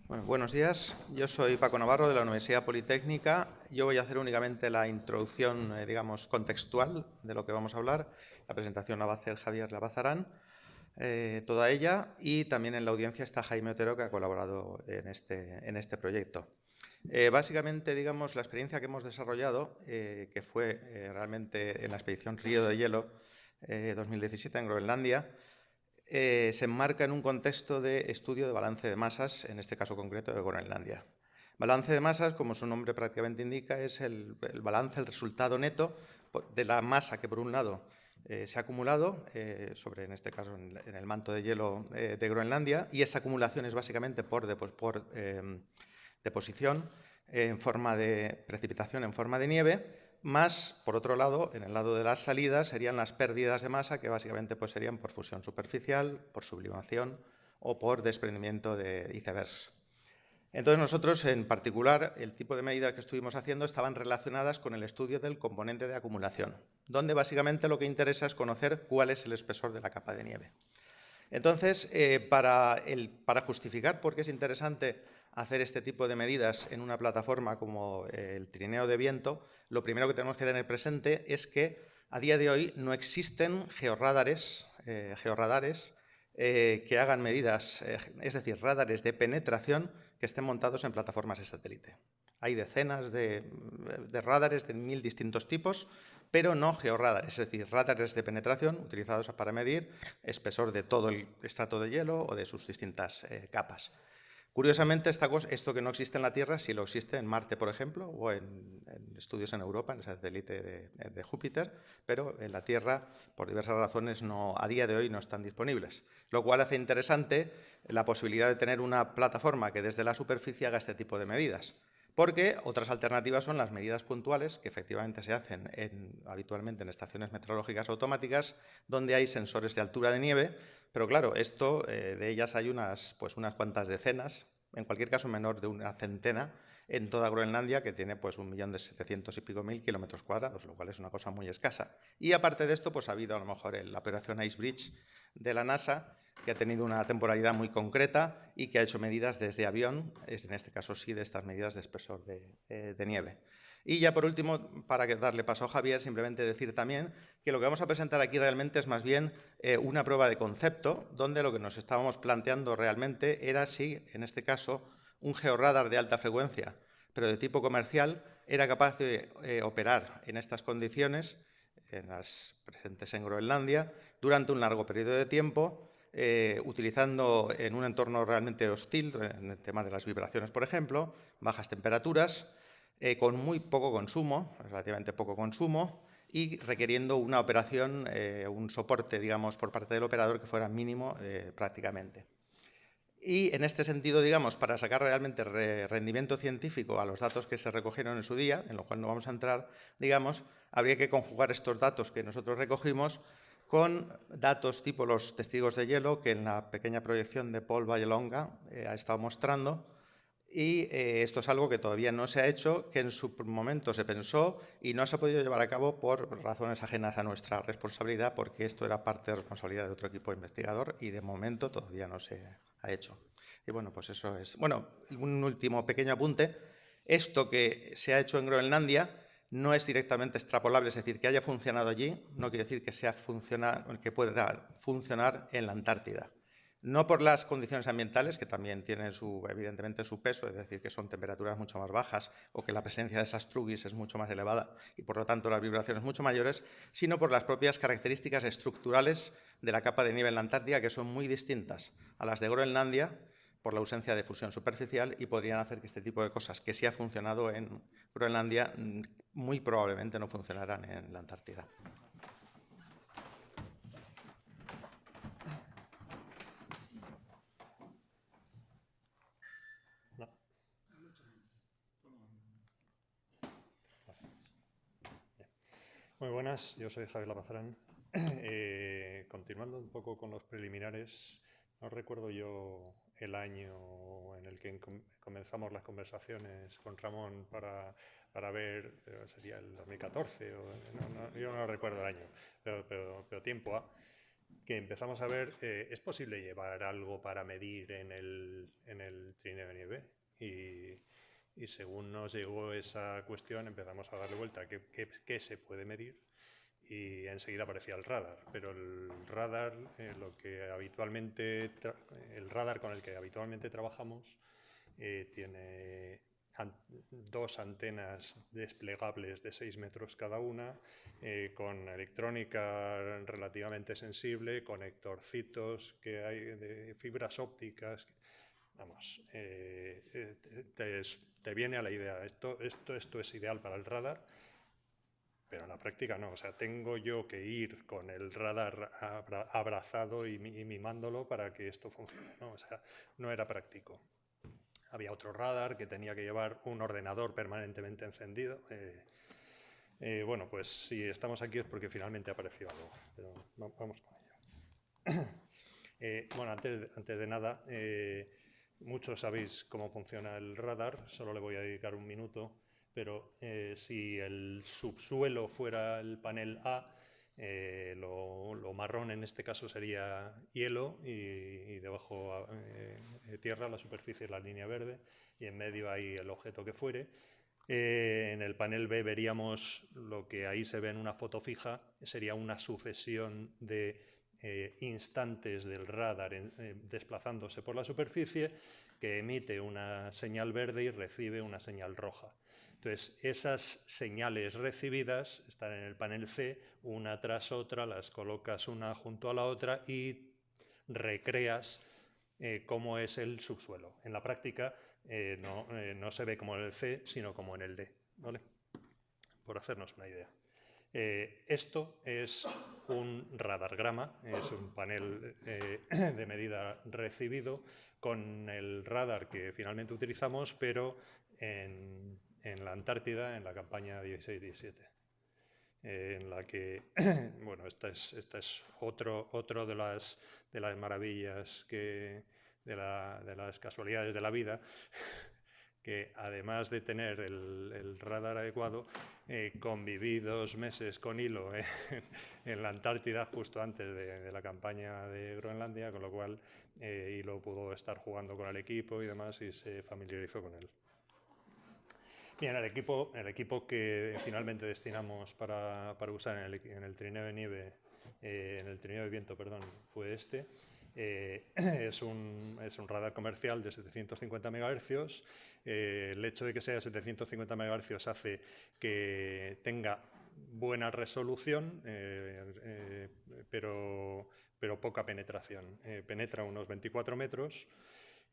Bueno, buenos días. Yo soy Paco Navarro de la Universidad Politécnica. Yo voy a hacer únicamente la introducción, digamos, contextual de lo que vamos a hablar. La presentación la va a hacer Javier Labazarán, toda ella, y también en la audiencia está Jaime Otero, que ha colaborado en este proyecto. Básicamente, digamos, la experiencia que hemos desarrollado, que fue realmente en la expedición Río de Hielo 2017 en Groenlandia, se enmarca en un contexto de estudio de balance de masas, en este caso concreto de Groenlandia. Balance de masas, como su nombre prácticamente indica, es el balance, el resultado neto de la masa que, por un lado, se ha acumulado sobre, en este caso, en el manto de hielo de Groenlandia, y esa acumulación es básicamente por deposición en forma de precipitación, en forma de nieve, más, por otro lado, en el lado de las salidas, serían las pérdidas de masa, que básicamente pues, serían por fusión superficial, por sublimación o por desprendimiento de icebergs. Entonces nosotros, en particular, el tipo de medidas que estuvimos haciendo estaban relacionadas con el estudio del componente de acumulación, donde básicamente lo que interesa es conocer cuál es el espesor de la capa de nieve. Entonces, para justificar por qué es interesante hacer este tipo de medidas en una plataforma como el trineo de viento, lo primero que tenemos que tener presente es que a día de hoy no existen georradares que hagan medidas, es decir, radares de penetración que estén montados en plataformas de satélite. Hay decenas de radares de 1000 distintos tipos, pero no georradares, es decir, radares de penetración utilizados para medir espesor de todo el estrato de hielo o de sus distintas capas. Curiosamente, esto que no existe en la Tierra sí lo existe en Marte, por ejemplo, o en estudios en Europa, en el satélite de Júpiter, pero en la Tierra, por diversas razones, a día de hoy no están disponibles. Lo cual hace interesante la posibilidad de tener una plataforma que desde la superficie haga este tipo de medidas. Porque otras alternativas son las medidas puntuales, que efectivamente se hacen habitualmente en estaciones meteorológicas automáticas, donde hay sensores de altura de nieve, pero claro, de ellas hay unas cuantas decenas, en cualquier caso menor de una centena, en toda Groenlandia, que tiene pues 1.700.000 y pico kilómetros cuadrados, lo cual es una cosa muy escasa. Y aparte de esto, pues ha habido a lo mejor la operación Icebridge de la NASA, que ha tenido una temporalidad muy concreta y que ha hecho medidas desde avión, en este caso sí, de estas medidas de espesor de nieve. Y ya por último, para darle paso a Javier, simplemente decir también que lo que vamos a presentar aquí realmente es más bien una prueba de concepto, donde lo que nos estábamos planteando realmente era si, en este caso, un georradar de alta frecuencia, pero de tipo comercial, era capaz de operar en estas condiciones, en las presentes en Groenlandia, durante un largo periodo de tiempo, utilizando en un entorno realmente hostil, en el tema de las vibraciones, por ejemplo, bajas temperaturas, con muy poco consumo, relativamente poco consumo, y requiriendo una operación, un soporte, digamos, por parte del operador que fuera mínimo prácticamente. Y en este sentido, digamos, para sacar realmente rendimiento científico a los datos que se recogieron en su día, en lo cual no vamos a entrar, digamos, habría que conjugar estos datos que nosotros recogimos con datos tipo los testigos de hielo, que en la pequeña proyección de Paul Vallelonga ha estado mostrando. Y esto es algo que todavía no se ha hecho, que en su momento se pensó y no se ha podido llevar a cabo por razones ajenas a nuestra responsabilidad, porque esto era parte de responsabilidad de otro equipo investigador y de momento todavía no se ha hecho. Y bueno, pues eso es. Bueno, un último pequeño apunte. Esto que se ha hecho en Groenlandia no es directamente extrapolable, es decir, que haya funcionado allí, no quiere decir que pueda funcionar en la Antártida. No por las condiciones ambientales, que también tienen evidentemente su peso, es decir, que son temperaturas mucho más bajas o que la presencia de esas trugis es mucho más elevada y por lo tanto las vibraciones mucho mayores, sino por las propias características estructurales de la capa de nieve en la Antártida, que son muy distintas a las de Groenlandia por la ausencia de fusión superficial y podrían hacer que este tipo de cosas que sí ha funcionado en Groenlandia muy probablemente no funcionaran en la Antártida. Muy buenas, yo soy Javier Labazarán. Continuando un poco con los preliminares, no recuerdo yo el año en el que comenzamos las conversaciones con Ramón para ver, sería el 2014, yo no recuerdo el año, pero tiempo ha. que empezamos a ver, ¿es posible llevar algo para medir en el trineo de nieve? Y según nos llegó esa cuestión, empezamos a darle vuelta a qué se puede medir, y enseguida aparecía el radar. Pero el radar, el radar con el que habitualmente trabajamos, tiene dos antenas desplegables de 6 metros cada una, con electrónica relativamente sensible, conectorcitos que hay de fibras ópticas. Vamos, te viene a la idea, esto es ideal para el radar, pero en la práctica no. O sea, tengo yo que ir con el radar abrazado y mimándolo para que esto funcione, ¿no? O sea, no era práctico. Había otro radar que tenía que llevar un ordenador permanentemente encendido. Bueno, pues si estamos aquí es porque finalmente apareció algo, pero vamos con ello. Bueno, antes de nada, muchos sabéis cómo funciona el radar, solo le voy a dedicar un minuto, pero si el subsuelo fuera el panel A, lo marrón en este caso sería hielo, y debajo tierra, la superficie es la línea verde, y en medio hay el objeto que fuere. En el panel B veríamos lo que ahí se ve en una foto fija, sería una sucesión de instantes del radar desplazándose por la superficie, que emite una señal verde y recibe una señal roja. Entonces, esas señales recibidas están en el panel C, una tras otra, las colocas una junto a la otra y recreas cómo es el subsuelo. En la práctica no se ve como en el C, sino como en el D, ¿vale? Por hacernos una idea. Esto es un radargrama, es un panel de medida recibido con el radar que finalmente utilizamos, pero en la Antártida, en la campaña 16-17, en la que, bueno, esta es otro de las maravillas, de las casualidades de la vida, que además de tener el radar adecuado, conviví 2 meses con Hilo en la Antártida justo antes de la campaña de Groenlandia, con lo cual Hilo pudo estar jugando con el equipo y demás y se familiarizó con él. Bien, el equipo que finalmente destinamos para usar en el trineo de nieve, en el trineo de viento, perdón, fue este. Es un radar comercial de 750 MHz. El hecho de que sea 750 MHz hace que tenga buena resolución, pero poca penetración. Penetra unos 24 metros.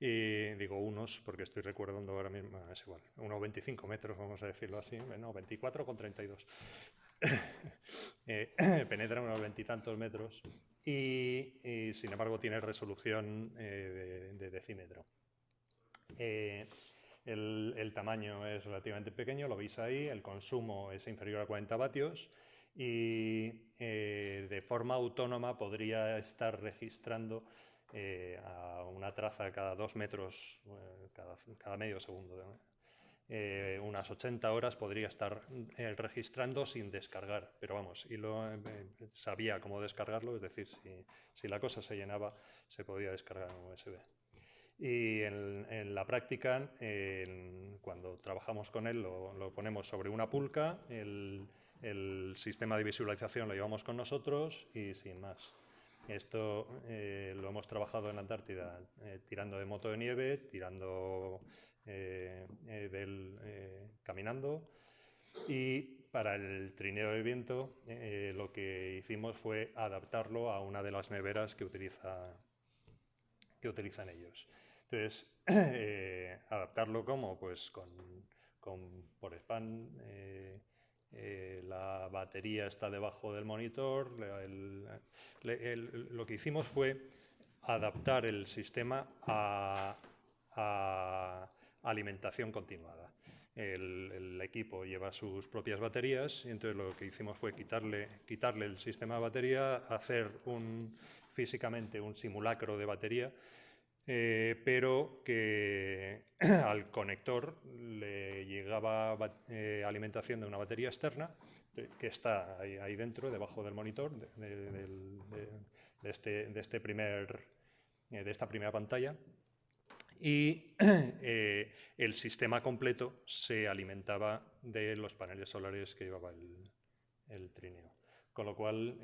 Y digo unos porque estoy recordando ahora mismo, es igual, unos 25 metros, vamos a decirlo así, no, 24,32. Penetra unos 20 y tantos metros y sin embargo tiene resolución de decímetro. El tamaño es relativamente pequeño, lo veis ahí, el consumo es inferior a 40 vatios y de forma autónoma podría estar registrando a una traza cada 2 metros, cada medio segundo. Unas 80 horas podría estar registrando sin descargar, pero vamos, Hilo sabía cómo descargarlo, es decir, si la cosa se llenaba, se podía descargar en USB. Y en la práctica, cuando trabajamos con él, lo ponemos sobre una pulca, el sistema de visualización lo llevamos con nosotros y sin más. Esto lo hemos trabajado en la Antártida tirando de moto de nieve, caminando, y para el trineo de viento lo que hicimos fue adaptarlo a una de las neveras que utilizan ellos. Entonces, adaptarlo como pues por span. La batería está debajo del monitor. Lo que hicimos fue adaptar el sistema a alimentación continuada. El equipo lleva sus propias baterías y entonces lo que hicimos fue quitarle el sistema de batería, hacer físicamente un simulacro de batería, pero que al conector le llegaba alimentación de una batería externa que está ahí dentro, debajo del monitor, esta primera pantalla. Y el sistema completo se alimentaba de los paneles solares que llevaba el trineo, con lo cual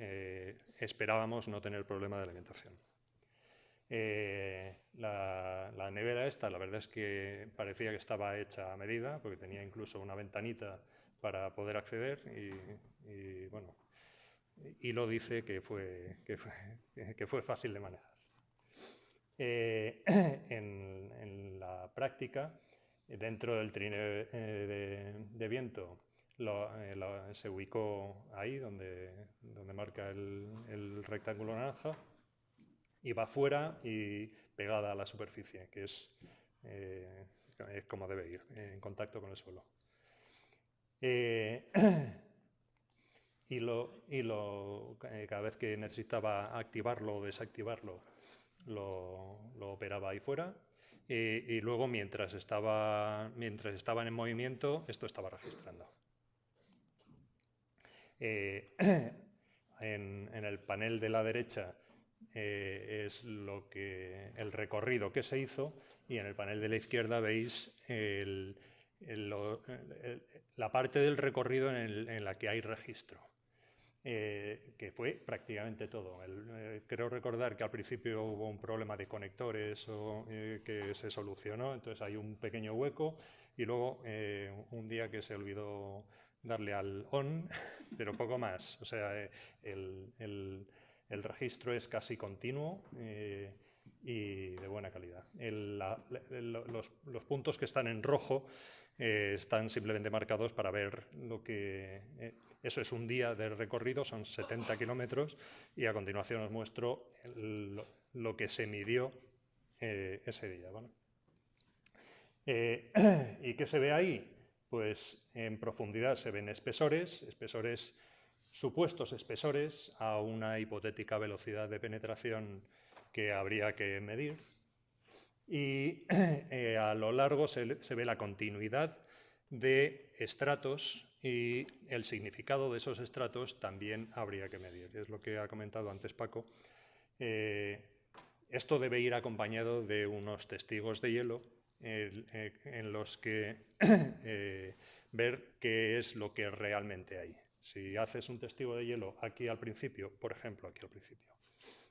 esperábamos no tener problema de alimentación. La nevera esta, la verdad es que parecía que estaba hecha a medida, porque tenía incluso una ventanita para poder acceder y bueno, y lo dice que fue fácil de manejar. En la práctica, dentro del trineo de viento, se ubicó ahí donde marca el rectángulo naranja, y va fuera y pegada a la superficie, que es como debe ir, en contacto con el suelo. Cada vez que necesitaba activarlo o desactivarlo, lo operaba ahí fuera, y luego mientras estaban en movimiento, esto estaba registrando. En el panel de la derecha es el recorrido que se hizo, y en el panel de la izquierda veis la parte del recorrido en la que hay registro. Que fue prácticamente todo. Creo recordar que al principio hubo un problema de conectores que se solucionó, entonces hay un pequeño hueco, y luego un día que se olvidó darle al on, pero poco más. O sea, el registro es casi continuo y de buena calidad. Los puntos que están en rojo están simplemente marcados para ver lo que... eso es un día de recorrido, son 70 kilómetros, y a continuación os muestro lo que se midió ese día, ¿vale? ¿Y qué se ve ahí? Pues en profundidad se ven espesores, supuestos espesores a una hipotética velocidad de penetración que habría que medir. Y a lo largo se ve la continuidad de estratos, y el significado de esos estratos también habría que medir. Es lo que ha comentado antes Paco. Esto debe ir acompañado de unos testigos de hielo en los que ver qué es lo que realmente hay. Si haces un testigo de hielo aquí al principio, por ejemplo, aquí al principio,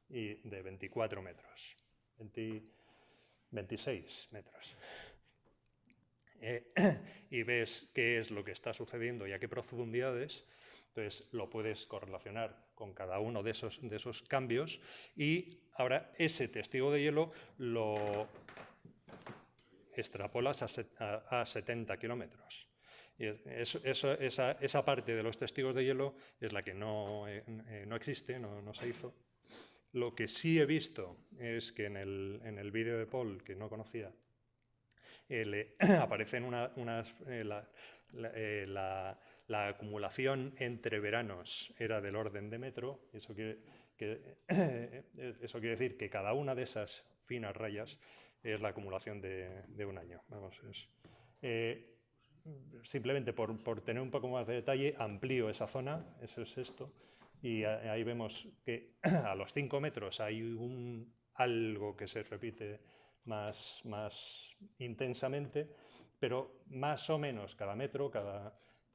y de 24 metros, 26 metros, y ves qué es lo que está sucediendo y a qué profundidades, entonces lo puedes correlacionar con cada uno de esos cambios, y ahora ese testigo de hielo lo extrapolas a 70 kilómetros. Y esa parte de los testigos de hielo es la que no existe, no se hizo. Lo que sí he visto es que en el vídeo de Paul, que no conocía, aparecen la acumulación entre veranos era del orden de metro. Eso quiere decir que cada una de esas finas rayas es la acumulación de un año. Vamos, simplemente por tener un poco más de detalle, amplío esa zona, eso es esto, y ahí vemos que a los 5 metros hay algo que se repite más intensamente, pero más o menos cada metro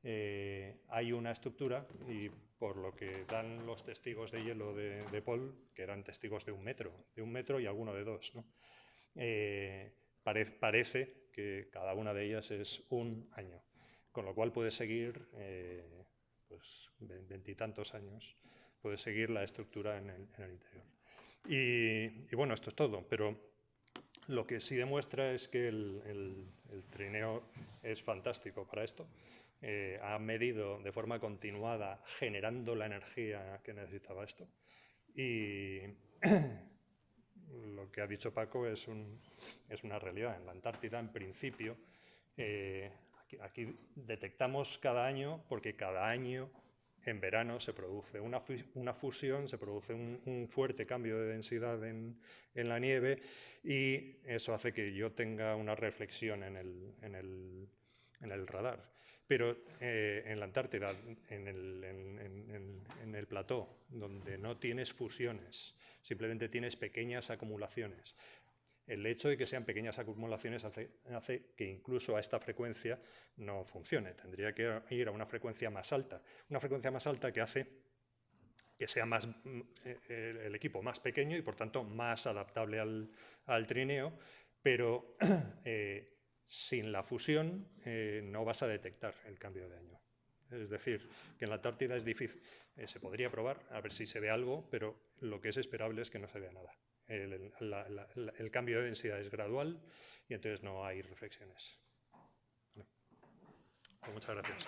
hay una estructura, y por lo que dan los testigos de hielo de Paul, que eran testigos de un metro y alguno de 2, ¿no? Parece que cada una de ellas es un año, con lo cual puede seguir pues 20 y tantos años, puede seguir la estructura en el interior. Y bueno, esto es todo, pero lo que sí demuestra es que el trineo es fantástico para esto. Ha medido de forma continuada, generando la energía que necesitaba esto. Y lo que ha dicho Paco es una realidad. En la Antártida, en principio, aquí detectamos cada año, porque cada año en verano se produce una fusión, se produce un fuerte cambio de densidad en la nieve, y eso hace que yo tenga una reflexión en el radar. Pero en la Antártida, en el plató, donde no tienes fusiones, simplemente tienes pequeñas acumulaciones, el hecho de que sean pequeñas acumulaciones hace que incluso a esta frecuencia no funcione. Tendría que ir a una frecuencia más alta que hace que sea el equipo más pequeño y por tanto más adaptable al trineo, pero sin la fusión no vas a detectar el cambio de año. Es decir, que en la Antártida es difícil. Se podría probar a ver si se ve algo, pero lo que es esperable es que no se vea nada. El cambio de densidad es gradual y entonces no hay reflexiones. Pues muchas gracias.